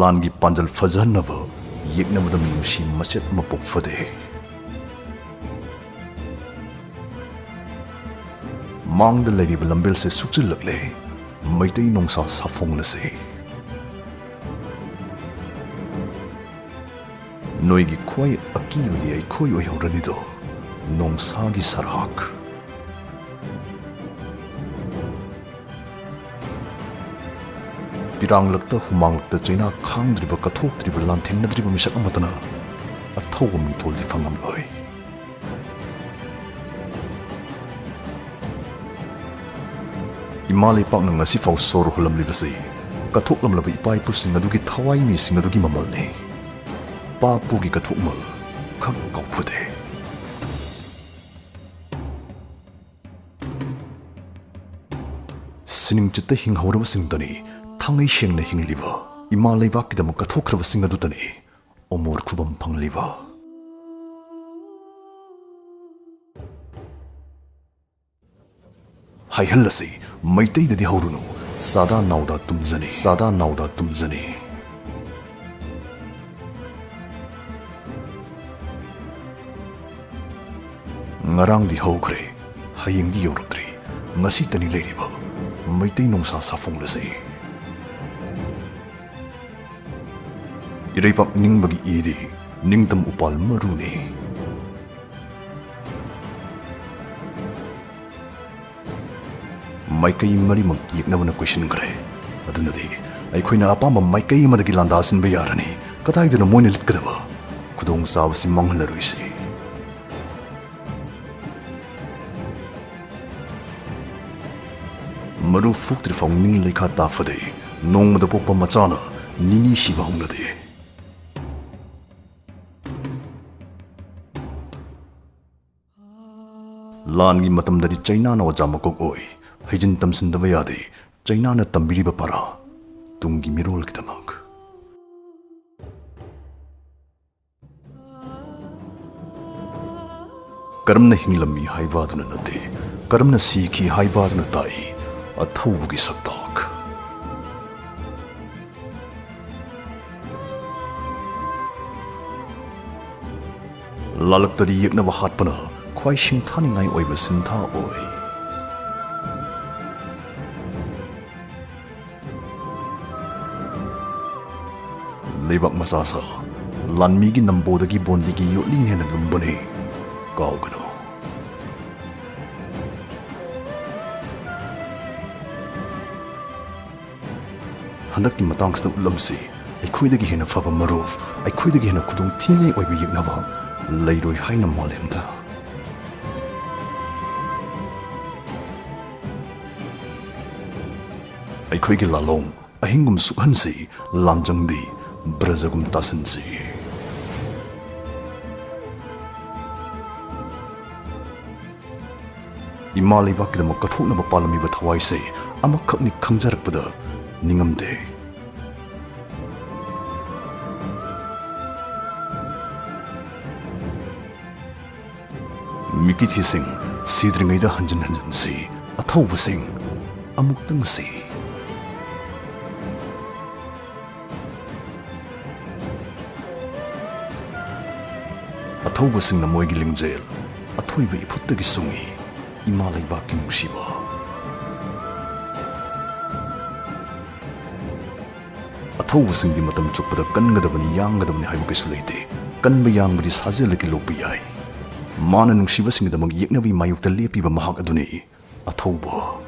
ꯂꯥꯟꯒꯤ ꯄꯥꯟꯖꯜ ꯐꯖꯍꯟꯅꯕ ꯌꯦꯛꯅꯕꯗ ꯃꯤꯅꯨꯡꯁꯤ ꯃꯆꯦꯠ ꯑꯃ ꯄꯣꯛꯐꯗꯦ ꯃꯥꯡꯗ ꯂꯩꯔꯤꯕ ꯂꯝꯕꯦꯜꯁꯦ ꯁꯨꯛꯆꯤꯜꯂꯛꯂꯦ ꯃꯩꯇꯩ ꯅꯣꯡꯁꯥ ꯁꯥꯐꯣꯡꯂꯁꯦ ꯅꯣꯏꯒꯤ ꯈ꯭ꯋꯥꯏ ꯑꯀꯤꯕꯗꯤ ꯑꯩꯈꯣꯏ ꯑꯣꯏꯍꯧꯔꯅꯤꯗꯣ ꯅꯣꯡꯁꯥꯒꯤ ꯁꯔꯥꯛ ꯄꯤꯔꯥꯡꯂꯛꯇ ꯍꯨꯃꯥꯡꯂꯛꯇ ꯆꯩꯅꯥ ꯈꯥꯡꯗ꯭ꯔꯤꯕ ꯀꯠꯊꯣꯛꯇ꯭ꯔꯤꯕ ꯂꯥꯟꯊꯦꯡꯅꯗ꯭ꯔꯤꯕ ꯃꯤꯁꯛ ꯑꯃꯠꯇꯅ ꯑꯊꯧꯕ ꯃꯤꯡꯊꯣꯜꯗꯤ ꯐꯪꯉꯝꯂꯣꯏ ꯏꯃꯥ ꯂꯩꯄꯥꯛꯅ ꯉꯁꯤꯐꯥꯎ ꯁꯣꯔ ꯍꯣꯜꯂꯝꯂꯤꯕꯁꯤ ꯀꯠꯊꯣꯛꯂꯝꯂꯕ ꯏꯄꯥ ꯏꯄꯨꯁꯤꯡ ꯑꯗꯨꯒꯤ ꯊꯋꯥꯏ ꯃꯤꯁꯤꯡ ꯑꯗꯨꯒꯤ ꯃꯃꯜꯅꯤ ꯄꯥꯄꯨꯒꯤ ꯀꯠꯊꯣꯛꯃꯜ ꯈꯛ ꯀꯥꯎꯐꯗꯦ ꯁꯤꯅꯤꯡ ꯆꯤꯠꯇ ꯍꯤꯡꯍꯧꯔꯕꯁꯤꯡꯗꯅꯤ ꯊꯥꯡꯉꯩ ꯁꯦꯡꯅ ꯍꯤꯡꯂꯤꯕ ꯏꯃꯥ ꯂꯩꯕꯥꯛꯀꯤꯗꯃꯛ ꯀꯠꯊꯣꯛꯈ꯭ꯔꯕꯁꯤꯡ ꯑꯗꯨꯗꯅꯤ ꯑꯃꯣꯔ ꯈꯨꯕꯝ ꯐꯪꯂꯤꯕ ꯍꯥꯏꯍꯜꯂꯁꯤ ꯃꯩꯇꯩꯗꯗꯤ ꯍꯧꯔꯨꯅꯨ ꯆꯥꯗꯥ ꯅꯥꯎꯗ ꯇꯨꯝꯖꯅꯤ ꯆꯥꯗꯥ ꯅꯥꯎꯗ ꯇꯨꯝꯖꯅꯤ ꯉꯔꯥꯡꯗꯤ ꯍꯧꯈ꯭ꯔꯦ ꯍꯌꯦꯡꯗꯤ ꯌꯧꯔꯛꯇ꯭ꯔꯤ ꯉꯁꯤꯇꯅꯤ ꯂꯩꯔꯤꯕ ꯃꯩꯇꯩ ꯅꯣꯡꯁꯥ ꯁꯥꯐꯣꯡꯂꯁꯦ ꯏꯔꯩꯄꯥꯛ ꯅꯤꯡꯕꯒꯤ ꯏꯗꯤ ꯅꯤꯡꯇꯝ ꯎꯄꯥꯜ ꯃꯔꯨꯅꯤ ꯃꯥꯏꯀꯩ ꯃꯔꯤꯃꯛ ꯌꯦꯛꯅꯕꯅ ꯀꯣꯏꯁꯤꯟꯈ꯭ꯔꯦ ꯑꯗꯨꯅꯗꯤ ꯑꯩꯈꯣꯏꯅ ꯑꯄꯥꯝꯕ ꯃꯥꯏꯀꯩ ꯑꯃꯗꯒꯤ ꯂꯥꯟꯗꯥꯁꯤꯟꯕ ꯌꯥꯔꯅꯤ ꯀꯗꯥꯏꯗꯅ ꯃꯣꯏꯅ ꯂꯤꯠꯀꯗꯕ ꯈꯨꯗꯣꯡꯆꯥꯕꯁꯤ ꯃꯥꯡꯍꯜꯂꯔꯣꯏꯁꯤ ꯃꯔꯨ ꯐꯨꯛꯇ꯭ꯔꯤꯐꯥꯎ ꯅꯤꯡ ꯂꯩꯈꯥ ꯇꯥꯐꯗꯦ ꯅꯣꯡꯃꯗ ꯄꯣꯛꯄ ꯃꯆꯥꯅ ꯅꯤꯅꯤ ꯁꯤꯕ ꯍꯧꯅꯗꯦ ꯂꯥꯟꯒꯤ ꯃꯇꯝꯗꯗꯤ ꯆꯩꯅꯥꯅ ꯑꯣꯖꯥ ꯃꯀꯣꯛ ꯑꯣꯏ ꯍꯩꯖꯤꯟ ꯇꯝꯁꯤꯟꯗꯕ ꯌꯥꯗꯦ ꯆꯩꯅꯥꯅ ꯇꯝꯕꯤꯔꯤꯕ ꯄꯔꯥ ꯇꯨꯡꯒꯤ ꯃꯤꯔꯣꯜꯒꯤꯗꯃꯛ ꯀꯔꯝꯅ ꯍꯤꯡꯂꯝꯃꯤ ꯍꯥꯏꯕꯗꯨꯅ ꯅꯠꯇꯦ ꯀꯔꯝꯅ ꯁꯤꯈꯤ ꯍꯥꯏꯕꯗꯨꯅ ꯇꯥꯛꯏ ꯑꯊꯧꯕꯒꯤ ꯁꯛꯇꯥꯛ ꯂꯥꯜꯂꯛꯇꯗꯤ ꯌꯦꯛꯅꯕ ꯍꯥꯠꯄꯅ ꯈ꯭ꯋꯥꯏ ꯁꯤꯡꯊꯥꯅꯤꯡꯉꯥꯏ ꯑꯣꯏꯕ ꯁꯤꯟꯊꯥ ꯑꯣꯏ ꯂꯩꯕꯥꯛ ꯃꯆꯥꯁꯥ ꯂꯥꯟꯃꯤꯒꯤ ꯅꯝꯕꯣꯗꯒꯤ ꯕꯣꯟꯗꯤꯒꯤ ꯌꯣꯠꯂꯤꯅ ꯍꯦꯟꯅ ꯂꯨꯝꯕꯅꯤ ꯀꯥꯎꯒꯅꯨ ꯍꯟꯗꯛꯀꯤ ꯃꯇꯥꯡꯁꯤꯗ ꯎꯠꯂꯝꯁꯤ ꯑꯩꯈꯣꯏꯗꯒꯤ ꯍꯦꯟꯅ ꯐꯕ ꯃꯔꯨꯞ ꯑꯩꯈꯣꯏꯗꯒꯤ ꯍꯦꯟꯅ ꯈꯨꯗꯣꯡꯊꯤꯅꯤꯡꯉꯥꯏ ꯑꯣꯏꯕ ꯌꯦꯛꯅꯕ ꯂꯩꯔꯣꯏ ꯍꯥꯏꯅ ꯃꯥꯂꯦꯝꯗ ꯑꯩꯈꯣꯏꯒꯤ ꯂꯥꯂꯣꯡ ꯑꯍꯤꯡꯒꯨꯝ ꯁꯨꯛꯍꯟꯁꯤ ꯂꯥꯟꯖꯪꯗꯤ ꯕ꯭ꯔꯖꯒꯨꯝ ꯇꯥꯁꯤꯟꯁꯤ ꯏꯃꯥ ꯂꯩꯕꯥꯛꯀꯤꯗꯃꯛ ꯀꯠꯊꯣꯛꯅꯕ ꯄꯥꯜꯂꯝꯃꯤꯕ ꯊꯋꯥꯏꯁꯦ ꯑꯃꯈꯛꯅꯤ ꯈꯪꯖꯔꯛꯄꯗ ꯅꯤꯡꯉꯝꯗꯦ ꯃꯤꯀꯤꯊꯤꯁꯤꯡ ꯁꯤꯗ꯭ꯔꯤꯉꯩꯗ ꯍꯟꯖꯤꯟ ꯍꯟꯖꯤꯟꯁꯤ ꯑꯊꯧꯕꯁꯤꯡ ꯑꯃꯨꯛꯇꯪ ꯁꯤ ꯑꯊꯧꯕꯁꯤꯡꯅ ꯃꯣꯏꯒꯤ ꯂꯤꯡꯖꯦꯜ ꯑꯊꯣꯏꯕ ꯏꯐꯨꯠꯇꯒꯤ ꯁꯨꯡꯏ ꯏꯃꯥ ꯂꯩꯕꯥꯛꯀꯤ ꯅꯨꯡꯁꯤꯕ ꯑꯊꯧꯕꯁꯤꯡꯗꯤ ꯃꯇꯝ ꯆꯨꯞꯄꯗ ꯀꯟꯒꯗꯕꯅꯤ ꯌꯥꯡꯒꯗꯕꯅꯤ ꯍꯥꯏꯕ ꯀꯩꯁꯨ ꯂꯩꯇꯦ ꯀꯟꯕ ꯌꯥꯡꯕꯗꯤ ꯁꯥꯖꯦꯜꯗꯒꯤ ꯂꯣꯛꯄ ꯌꯥꯏ ꯃꯥꯅ ꯅꯨꯡꯁꯤꯕꯁꯤꯡꯒꯤꯗꯃꯛ ꯌꯦꯛꯅꯕꯒꯤ ꯃꯥꯌꯣꯛꯇ ꯂꯦꯞꯄꯤꯕ ꯃꯍꯥꯛ ꯑꯗꯨꯅꯤ ꯑꯊꯧꯕ